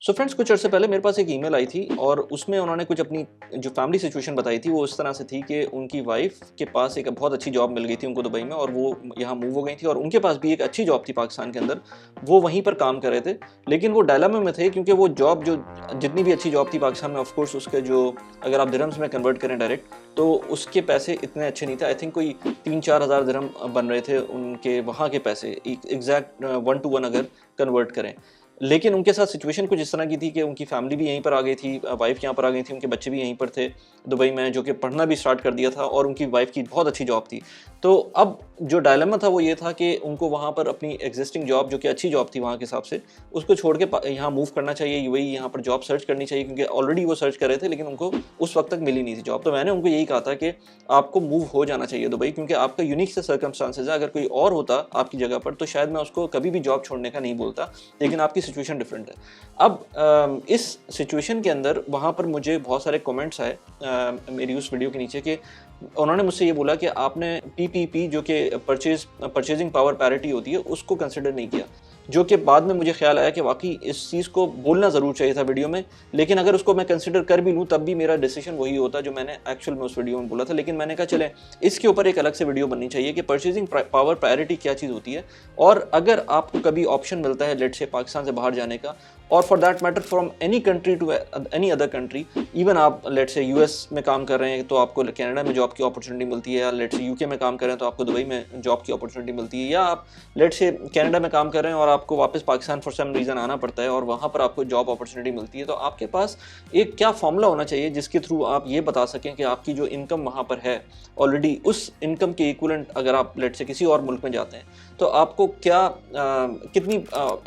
So friends, कुछ अर्से पहले मेरे पास एक ईमेल आई थी और उसमें उन्होंने कुछ अपनी जो फैमिली सिचुएशन बताई थी वो इस तरह से थी कि उनकी वाइफ के पास एक बहुत अच्छी जॉब मिल गई थी उनको दुबई में, और वो यहाँ मूव हो गई थी और उनके पास भी एक अच्छी जॉब थी पाकिस्तान के अंदर। वो वहीं पर काम कर रहे थे, लेकिन वो डायलेमा में थे क्योंकि वो जॉब जो जितनी भी अच्छी जॉब थी पाकिस्तान में, ऑफकोर्स उसके जो अगर आप दिरहम्स में कन्वर्ट करें डायरेक्ट तो उसके पैसे इतने अच्छे नहीं थे। आई थिंक कोई 3-4 हज़ार दिरहम बन रहे थे उनके वहाँ के पैसे, एग्जैक्ट 1 to 1 अगर कन्वर्ट करें। लेकिन उनके साथ सिचुएशन कुछ इस तरह की थी कि उनकी फैमिली भी यहीं पर आ गई थी, वाइफ यहाँ पर आ गई थी, उनके बच्चे भी यहीं पर थे दुबई में, जो कि पढ़ना भी स्टार्ट कर दिया था और उनकी वाइफ की बहुत अच्छी जॉब थी। तो अब जो डायलेमा था वो ये था कि उनको वहाँ पर अपनी एग्जिस्टिंग जॉब, जो कि अच्छी जॉब थी वहाँ के हिसाब से, उसको छोड़ के यहाँ मूव करना चाहिए, यूएई यहाँ पर जॉब सर्च करनी चाहिए, क्योंकि ऑलरेडी वो सर्च कर रहे थे लेकिन उनको उस वक्त तक मिली नहीं थी जॉब। तो मैंने उनको यही कहा था कि आपको मूव हो जाना चाहिए दुबई, क्योंकि आपका यूनिक से सर्कमस्टांसेस है। अगर कोई और होता आपकी जगह पर तो शायद मैं उसको कभी भी जॉब छोड़ने का नहीं बोलता, लेकिन आपकी सिचुएशन डिफरेंट है। अब इस सिचुएशन के अंदर वहाँ पर मुझे बहुत सारे कमेंट्स आए मेरी उस वीडियो के नीचे कि उन्होंने मुझसे ये बोला कि आपने पीपीपी जो कि परचेजिंग पावर पैरिटी होती है उसको कंसिडर नहीं किया, जो कि बाद में मुझे ख्याल आया कि वाकई इस चीज़ को बोलना ज़रूर चाहिए था वीडियो में। लेकिन अगर उसको मैं कंसिडर कर भी लूँ तब भी मेरा डिसीजन वही होता जो मैंने एक्चुअल में उस वीडियो में बोला था। लेकिन मैंने कहा चले इसके ऊपर एक अलग से वीडियो बननी चाहिए कि परचेजिंग पावर प्रायोरिटी क्या चीज़ होती है, और अगर आपको कभी ऑप्शन मिलता है लेट से पाकिस्तान से बाहर जाने का, और for that matter from any country to any other country, even आप लेट से यूएस में काम कर रहे हैं तो आपको कनाडा में जॉब की अपॉर्चुनिटी मिलती है, या लेट से यूके में काम कर रहे हैं तो आपको दुबई में जॉब की अपॉर्चुनिटी मिलती है, या आप लेट से कनाडा में काम कर रहे हैं और आपको वापस पाकिस्तान फॉर सम रीज़न आना पड़ता है और वहाँ पर आपको जॉब अपॉर्चुनिटी मिलती है, तो आपके पास एक क्या फॉर्मूला होना चाहिए जिसके थ्रू आप ये बता सकें कि आपकी जो इनकम वहाँ पर है ऑलरेडी, उस इनकम के इक्वलेंट अगर आप लेट से किसी और मुल्क में जाते हैं तो आपको क्या कितनी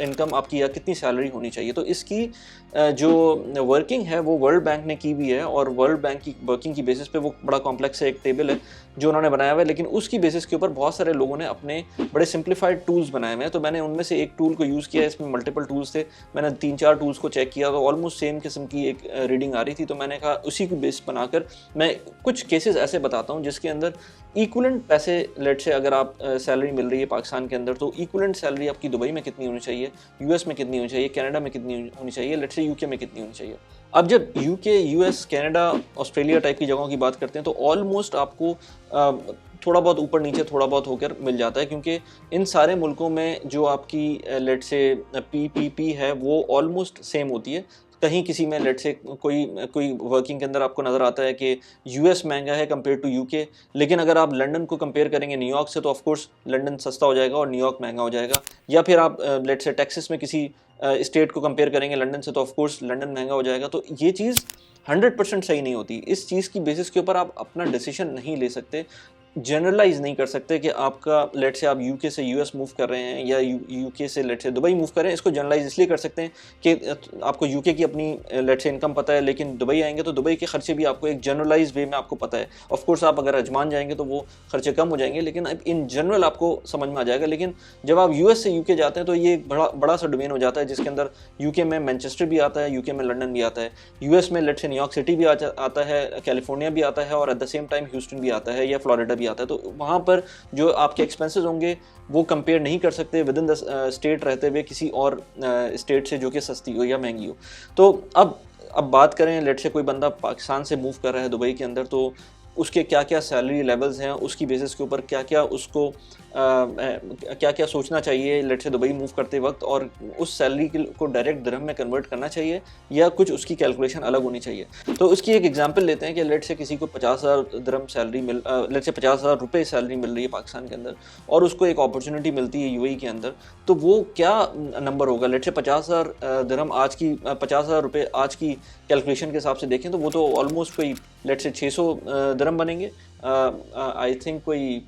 इनकम आपकी या कितनी सैलरी होनी चाहिए। तो इसकी जो वर्किंग है वो वर्ल्ड बैंक ने की भी है, और वर्ल्ड बैंक की वर्किंग की बेसिस पे वो बड़ा कॉम्प्लेक्स है, एक टेबल है जो उन्होंने बनाया हुआ है, लेकिन उसकी बेसिस के ऊपर बहुत सारे लोगों ने अपने बड़े सिंप्लीफाइड टूल्स बनाए हुए हैं। तो मैंने उनमें से एक टूल को यूज़ किया, इसमें मल्टीपल टूल्स थे, मैंने 3-4 टूल्स को चेक किया तो ऑलमोस्ट सेम किस्म की एक रीडिंग आ रही थी। तो मैंने कहा उसी को बेस बनाकर मैं कुछ केसेस ऐसे बताता हूँ जिसके अंदर इक्वलेंट पैसे, लेट से अगर आप सैलरी मिल रही है पाकिस्तान के अंदर तो इक्वलेंट सैलरी आपकी दुबई में कितनी होनी चाहिए, यूएस में कितनी होनी चाहिए, कनाडा में कितनी होनी चाहिए, लेट से यूके में कितनी होनी चाहिए। अब जब UK, US, Canada, Australia type की जगहों की बात करते हैं तो ऑलमोस्ट आपको थोड़ा बहुत ऊपर नीचे थोड़ा बहुत होकर मिल जाता है, क्योंकि इन सारे मुल्कों में जो आपकी लेट से पीपीपी है वो ऑलमोस्ट सेम होती है। कहीं किसी में लेट से कोई वर्किंग के अंदर आपको नज़र आता है कि यूएस महंगा है कंपेयर टू यूके, लेकिन अगर आप लंदन को कंपेयर करेंगे न्यूयॉर्क से तो ऑफकोर्स लंदन सस्ता हो जाएगा और न्यूयॉर्क महंगा हो जाएगा। या फिर आप लेट से टेक्सास में किसी स्टेट को कंपेयर करेंगे लंदन से तो ऑफकोर्स लंदन महंगा हो जाएगा। तो ये चीज़ 100% सही नहीं होती। इस चीज़ की बेसिस के ऊपर आप अपना डिसीजन नहीं ले सकते, जनरलाइज नहीं कर सकते कि आपका लेट से आप यूके से यूएस मूव कर रहे हैं या यूके से लेट से दुबई मूव कर रहे हैं। इसको जनरलाइज इसलिए कर सकते हैं कि आपको यूके की अपनी लेट से इनकम पता है, लेकिन दुबई आएंगे तो दुबई के खर्चे भी आपको एक जनरलाइज वे में आपको पता है। ऑफ कोर्स आप अगर अजमान जाएंगे तो वो खर्चे कम हो जाएंगे, लेकिन अब इन जनरल आपको समझ में आ जाएगा। लेकिन जब आप यूएस से यूके जाते हैं तो ये एक बड़ा सा डोमेन हो जाता है जिसके अंदर यूके में मैनचेस्टर भी आता है, यूके में लंदन भी आता है, यूएस में लेट से न्यूयॉर्क सिटी भी आता है, कैलिफोर्निया भी आता है, और at the same time Houston भी आता है या फ्लोरिडा भी आता है। तो वहाँ पर जो आपके एक्सपेंसेस होंगे वो कंपेयर नहीं कर सकते विद इन द स्टेट रहते हुए किसी और स्टेट से जो कि सस्ती हो या महंगी हो। तो अब बात करें, लेट से कोई बंदा पाकिस्तान से मूव कर रहा है दुबई के अंदर तो उसके क्या क्या सैलरी लेवल्स हैं, उसकी बेसिस के ऊपर क्या क्या उसको क्या क्या सोचना चाहिए लेट से दुबई मूव करते वक्त, और उस सैलरी को डायरेक्ट दिरहम में कन्वर्ट करना चाहिए या कुछ उसकी कैलकुलेशन अलग होनी चाहिए। तो उसकी एक एग्जांपल लेते हैं कि लेट से किसी को 50,000 दिरहम सैलरी लेट से 50,000 रुपये सैलरी मिल रही है पाकिस्तान के अंदर और उसको एक अपॉर्चुनिटी मिलती है यूएई के अंदर, तो वो क्या नंबर होगा। लेट से 50,000 दिरहम आज की 50,000 रुपये आज की कैलकुलेशन के हिसाब से देखें तो वो तो ऑलमोस्ट कोई लेट से 600 दिरहम बनेंगे, आई थिंक कोई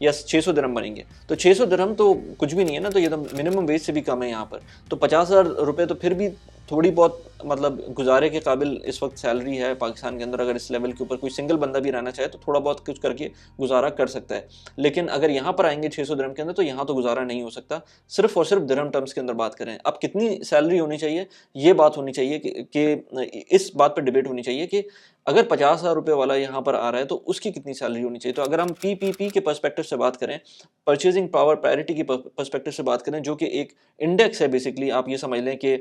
यस 600 दिरहम बनेंगे। तो 600 दिरहम तो कुछ भी नहीं है ना, तो ये तो मिनिमम वेज से भी कम है यहाँ पर। तो 50,000 रुपये तो फिर भी थोड़ी बहुत मतलब गुजारे के काबिल इस वक्त सैलरी है पाकिस्तान के अंदर। अगर इस लेवल के ऊपर कोई सिंगल बंदा भी रहना चाहे तो थोड़ा बहुत कुछ करके गुजारा कर सकता है। लेकिन अगर यहाँ पर आएंगे 600 दिरहम के अंदर तो यहाँ तो गुजारा नहीं हो सकता, सिर्फ और सिर्फ दिरहम टर्म्स के अंदर बात करें। अब कितनी सैलरी होनी चाहिए, ये बात होनी चाहिए कि इस बात पर डिबेट होनी चाहिए कि अगर 50,000 रुपये वाला यहाँ पर आ रहा है तो उसकी कितनी सैलरी होनी चाहिए। तो अगर हम पीपीपी के पर्सपेक्टिव से बात करें, परचेजिंग पावर पैरिटी की पर्सपेक्टिव से बात करें, जो कि एक इंडेक्स है बेसिकली, आप ये समझ लें कि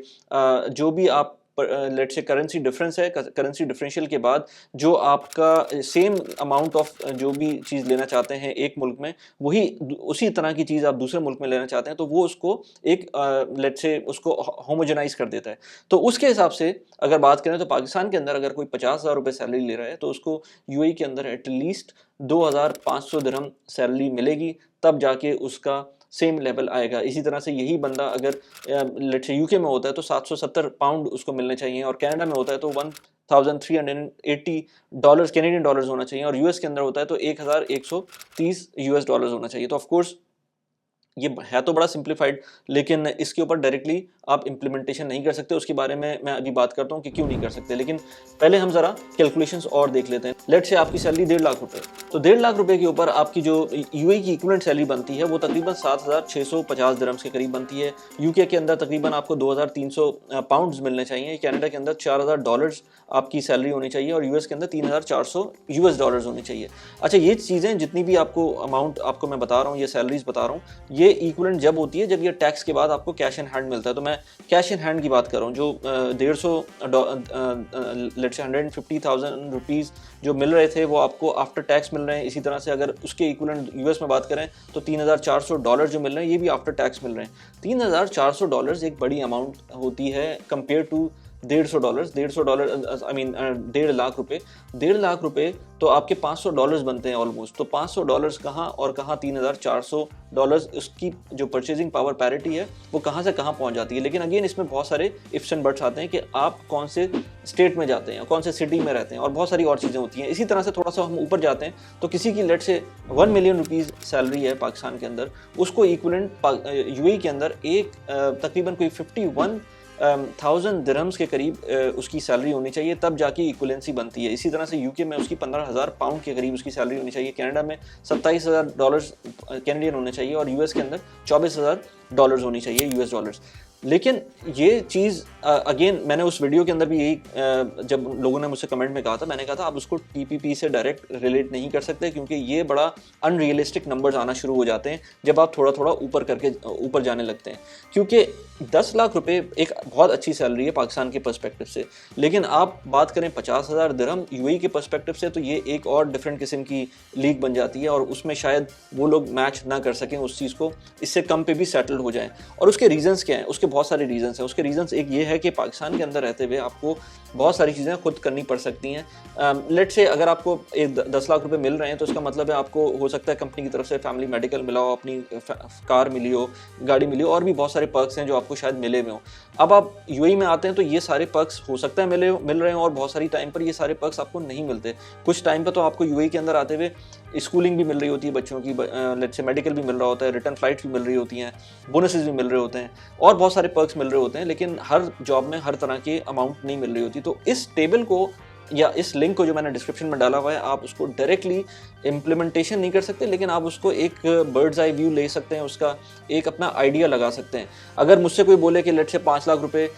जो भी आप लेट से करेंसी डिफरेंस है, करेंसी डिफरेंशियल के बाद जो आपका सेम अमाउंट ऑफ जो भी चीज़ लेना चाहते हैं एक मुल्क में, वही उसी तरह की चीज़ आप दूसरे मुल्क में लेना चाहते हैं, तो वो उसको एक लेट से उसको होमोजेनाइज कर देता है। तो उसके हिसाब से अगर बात करें तो पाकिस्तान के अंदर अगर कोई 50,000 रुपये सैलरी ले रहा है तो उसको यूएई के अंदर एटलीस्ट 2,500 दिरहम सैलरी मिलेगी, तब जाके उसका सेम लेवल आएगा। इसी तरह से यही बंदा अगर लेट्स से यूके में होता है तो 770 पाउंड उसको मिलने चाहिए, और कनाडा में होता है तो 1380 डॉलर्स कैनेडियन डॉलर्स होना चाहिए, और यूएस के अंदर होता है तो 1130 यूएस डॉलर्स होना चाहिए। तो ऑफ कोर्स ये है तो बड़ा सिंप्लीफाइड, लेकिन इसके ऊपर डायरेक्टली आप इम्प्लीमेंटेशन नहीं कर सकते। उसके बारे में मैं अभी बात करता हूँ कि क्यों नहीं कर सकते, लेकिन पहले हम जरा कैलकुलेशंस और देख लेते हैं। लेट से आपकी सैलरी 1.5 लाख रुपए, तो 1.5 लाख रुपए के ऊपर आपकी जो यूएई की इक्विवेलेंट सैलरी बनती है वो तकरीबन 7,650 दिरहम्स के करीब बनती है। यूके के अंदर तकरीबन आपको 2,300 पाउंड्स मिलने चाहिए, कनाडा के अंदर 4,000 डॉलर्स आपकी सैलरी होनी चाहिए, और यूएस के अंदर 3,400 यूएस डॉलर्स होनी चाहिए। अच्छा, ये चीज़ें जितनी भी आपको अमाउंट आपको मैं बता रहा हूँ, ये सैलरीज बता रहा हूँ, ये इक्विवेलेंट जब होती है जब ये टैक्स के बाद आपको कैश इन हैंड मिलता है। तो मैं कैश इन हैंड की बात कर रहा हूँ, जो 150,000 रुपीज़ जो मिल रहे थे वो आपको आफ्टर टैक्स मिल रहे हैं। इसी तरह से अगर उसके इक्विवेलेंट यूएस में बात करें तो 3,400 डॉलर जो मिल रहे हैं ये भी आफ्टर टैक्स मिल रहे हैं। 3,400 डॉलर्स एक बड़ी अमाउंट होती है compare to 150 dollar, I mean 1.5 lakh रुपए। 1.5 लाख रुपए तो आपके 500 डॉलर्स बनते हैं ऑलमोस्ट। तो 500 डॉलर्स कहाँ और कहाँ 3,400 डॉलर्स, उसकी जो परचेजिंग पावर पैरिटी है वो कहाँ से कहाँ पहुँच जाती है। लेकिन अगेन इसमें बहुत सारे इफ्स एंड बट्स आते हैं कि आप कौन से स्टेट में जाते हैं, कौन से सिटी में रहते हैं, और बहुत सारी और चीज़ें होती हैं। इसी तरह से थोड़ा सा हम ऊपर जाते हैं तो किसी की लेट से 1 मिलियन रुपीज़ सैलरी है पाकिस्तान के अंदर, उसको इक्विवेलेंट यूएई के अंदर एक तकरीबन कोई 51,000 दिरहम्स के करीब उसकी सैलरी होनी चाहिए, तब जाके इक्विवेलेंसी बनती है। इसी तरह से यूके में उसकी 15,000 पाउंड के करीब उसकी सैलरी होनी चाहिए, कनाडा में 27,000 डॉलर्स कैनेडियन होने चाहिए, और यूएस के अंदर 24,000 डॉलर्स होनी चाहिए यूएस डॉलर्स। लेकिन ये चीज़ अगेन मैंने उस वीडियो के अंदर भी यही जब लोगों ने मुझसे कमेंट में कहा था, मैंने कहा था आप उसको टीपीपी से डायरेक्ट रिलेट नहीं कर सकते, क्योंकि ये बड़ा अनरियलिस्टिक नंबर्स आना शुरू हो जाते हैं जब आप थोड़ा थोड़ा ऊपर जाने लगते हैं। क्योंकि 10 लाख रुपए एक बहुत अच्छी सैलरी है पाकिस्तान के पर्सपेक्टिव से, लेकिन आप बात करें 50,000 दिरहम यूएई के पर्सपेक्टिव से तो ये एक और डिफरेंट किस्म की लीग बन जाती है, और उसमें शायद वो लोग मैच ना कर सकें उस चीज़ को, इससे कम पे भी सेटल्ड हो जाएं। और उसके रीजंस क्या हैं? उसके बहुत सारे रीजंस हैं। उसके रीजंस एक ये है कि पाकिस्तान के अंदर रहते हुए आपको बहुत सारी चीज़ें खुद करनी पड़ सकती हैं। लेट से अगर आपको 10 लाख रुपए मिल रहे हैं तो इसका मतलब है आपको हो सकता है कंपनी की तरफ से फैमिली मेडिकल मिला हो, अपनी कार मिली हो, गाड़ी मिली हो, और भी बहुत सारे पर्क्स हैं जो आपको शायद मिले हुए हो। अब आप यूएई में आते हैं तो ये सारे पर्क्स हो सकता है मिल रहे हैं, और बहुत सारी टाइम पर ये सारे पर्क्स आपको नहीं मिलते। कुछ टाइम पर तो आपको यूएई के अंदर आते हुए स्कूलिंग भी मिल रही होती है बच्चों की, लेट से मेडिकल भी मिल रहा होता है, रिटर्न फ्लाइट्स भी मिल रही होती हैं, बोनसेस भी मिल रहे होते हैं, और बहुत सारे पर्क्स मिल रहे होते हैं, लेकिन हर जॉब में हर तरह की अमाउंट नहीं मिल रही होती। तो इस टेबल को या इस लिंक को जो मैंने डिस्क्रिप्शन में डाला हुआ है, आप उसको डायरेक्टली इम्प्लीमेंटेशन नहीं कर सकते, लेकिन आप उसको एक बर्ड्स आई व्यू ले सकते हैं, उसका एक अपना आइडिया लगा सकते हैं। अगर मुझसे कोई बोले कि लेट से 5 लाख रुपए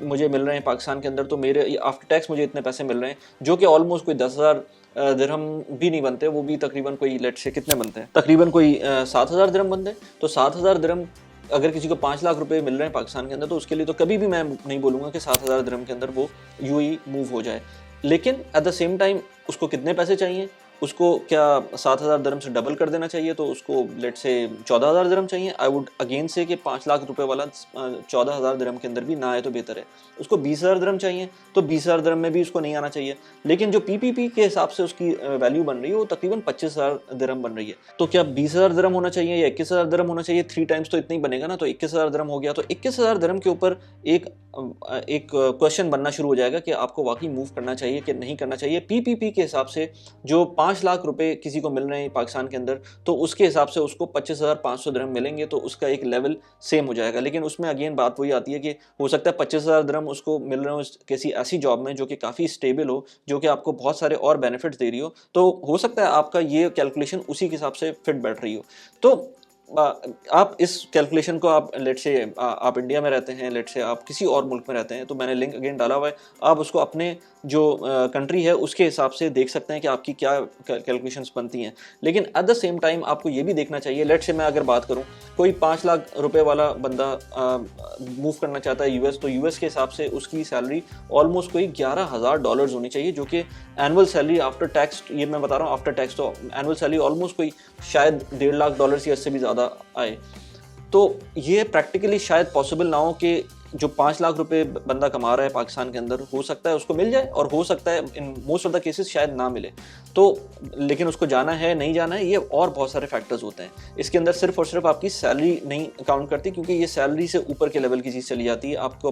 मुझे मिल रहे हैं पाकिस्तान के अंदर, तो मेरे आफ्टर टैक्स मुझे इतने पैसे मिल रहे हैं, जो कि ऑलमोस्ट कोई 10,000 दिरहम भी नहीं बनते, वो भी तकरीबन कोई लेट से कितने बनते हैं, तकरीबन कोई 7,000 दिरहम बनते हैं। तो 7,000 दिरहम अगर किसी को 5 लाख रुपए मिल रहे हैं पाकिस्तान के अंदर, तो उसके लिए तो कभी भी मैं नहीं बोलूँगा कि 7,000 दिरहम के अंदर वो यूएई मूव हो जाए। लेकिन एट द सेम टाइम उसको कितने पैसे चाहिए? उसको क्या 7,000 दिरहम से डबल कर देना चाहिए, तो उसको लेट से 14,000 दिरहम चाहिए? आई वुड अगेन से कि 5 लाख रुपए वाला 14,000 दिरहम के अंदर भी ना आए तो बेहतर है। उसको 20,000 दिरहम चाहिए तो 20,000 दिरहम में भी उसको नहीं आना चाहिए। लेकिन जो पीपीपी के हिसाब से उसकी वैल्यू बन रही है वो तकरीबन 25,000 दिरहम बन रही है। तो क्या 20,000 दिरहम होना चाहिए या 21,000 दिरहम होना चाहिए? 3 टाइम्स तो इतना ही बनेगा ना, तो 21,000 दिरहम हो गया। तो 21,000 दिरहम के ऊपर एक क्वेश्चन बनना शुरू हो जाएगा कि आपको वाकई मूव करना चाहिए कि नहीं करना चाहिए। पीपीपी के हिसाब से जो 5 लाख रुपए किसी को मिल रहे हैं पाकिस्तान के अंदर, तो उसके हिसाब से उसको 25,500 दिरहम मिलेंगे, तो उसका एक लेवल सेम हो जाएगा। लेकिन उसमें अगेन बात वही आती है कि हो सकता है 25,000 दिरहम उसको मिल रहे हो किसी ऐसी जॉब में जो कि काफ़ी स्टेबल हो, जो कि आपको बहुत सारे और बेनिफिट्स दे रही हो, तो हो सकता है आपका ये कैलकुलेशन उसी के हिसाब से फिट बैठ रही हो। तो आप इस कैलकुलेशन को आप लेट से आप इंडिया में रहते हैं, लेट से आप किसी और मुल्क में रहते हैं, तो मैंने लिंक अगेन डाला हुआ है, आप उसको अपने जो कंट्री है उसके हिसाब से देख सकते हैं कि आपकी क्या कैलकुलेशंस बनती हैं। लेकिन एट द सेम टाइम आपको ये भी देखना चाहिए, लेट से मैं अगर बात करूं, कोई 5 लाख रुपए वाला बंदा मूव करना चाहता है यूएस, तो यूएस के हिसाब से उसकी सैलरी ऑलमोस्ट कोई $11,000 होनी चाहिए, जो कि एनुअल सैलरी आफ्टर टैक्स, ये मैं बता रहा हूँ आफ्टर टैक्स, तो एनुअल सैलरी ऑलमोस्ट कोई शायद $1.5 लाख या इससे भी ज़्यादा आए। तो ये प्रैक्टिकली शायद पॉसिबल ना हो कि जो 5 लाख रुपए बंदा कमा रहा है पाकिस्तान के अंदर, हो सकता है उसको मिल जाए और हो सकता है in most of the cases शायद ना मिले। तो लेकिन उसको जाना है नहीं जाना है, ये और बहुत सारे फैक्टर्स होते हैं इसके अंदर। सिर्फ और सिर्फ आपकी सैलरी नहीं काउंट करती, क्योंकि ये सैलरी से ऊपर के लेवल की चीज़ चली जाती है। आपको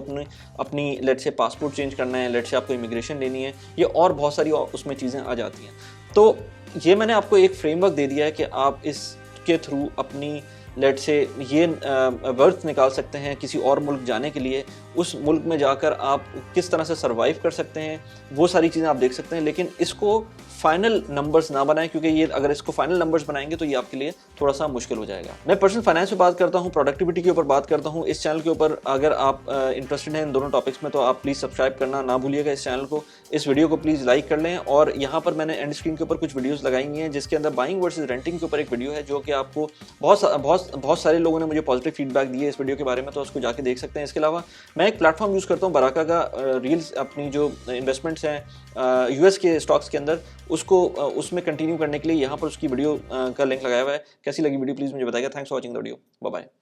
अपनी लेट से पासपोर्ट चेंज करना है, लेट से आपको इमिग्रेशन लेनी है, ये और बहुत सारी उसमें चीज़ें आ जाती हैं। तो ये मैंने आपको एक फ्रेमवर्क दे दिया है कि आप इसके थ्रू अपनी लेट से ये वर्थ निकाल सकते हैं किसी और मुल्क जाने के लिए। उस मुल्क में जाकर आप किस तरह से सर्वाइव कर सकते हैं, वो सारी चीज़ें आप देख सकते हैं। लेकिन इसको फाइनल नंबर्स ना बनाएं, क्योंकि ये अगर इसको फाइनल नंबर्स बनाएंगे तो ये आपके लिए थोड़ा सा मुश्किल हो जाएगा। मैं पर्सनल फाइनेंस पे बात करता हूँ, प्रोडक्टिविटी के ऊपर बात करता हूँ इस चैनल के ऊपर। अगर आप इंटरेस्टेड हैं इन दोनों टॉपिक्स में, तो आप प्लीज़ सब्सक्राइब करना ना भूलिएगा इस चैनल को। इस वीडियो को प्लीज़ लाइक कर लें। और यहाँ पर मैंने एंड स्क्रीन के ऊपर कुछ वीडियोज़ लगाई हुई हैं, जिसके अंदर बाइंग वर्सेज रेंटिंग के ऊपर एक वीडियो है, जो कि आपको बहुत सारे लोगों ने मुझे पॉजिटिव फीडबैक दिए इस वीडियो के बारे में, तो उसको जाके देख सकते हैं। इसके अलावा मैं एक प्लेटफॉर्म यूज़ करता हूँ बराका का, रील्स अपनी जो इन्वेस्टमेंट्स हैं यूएस के स्टॉक्स के अंदर, उसको उसमें कंटिन्यू करने के लिए यहाँ पर उसकी वीडियो का लिंक लगाया हुआ है। कैसी लगी वीडियो प्लीज़ मुझे बताइएगा। Thanks for watching the video, bye bye.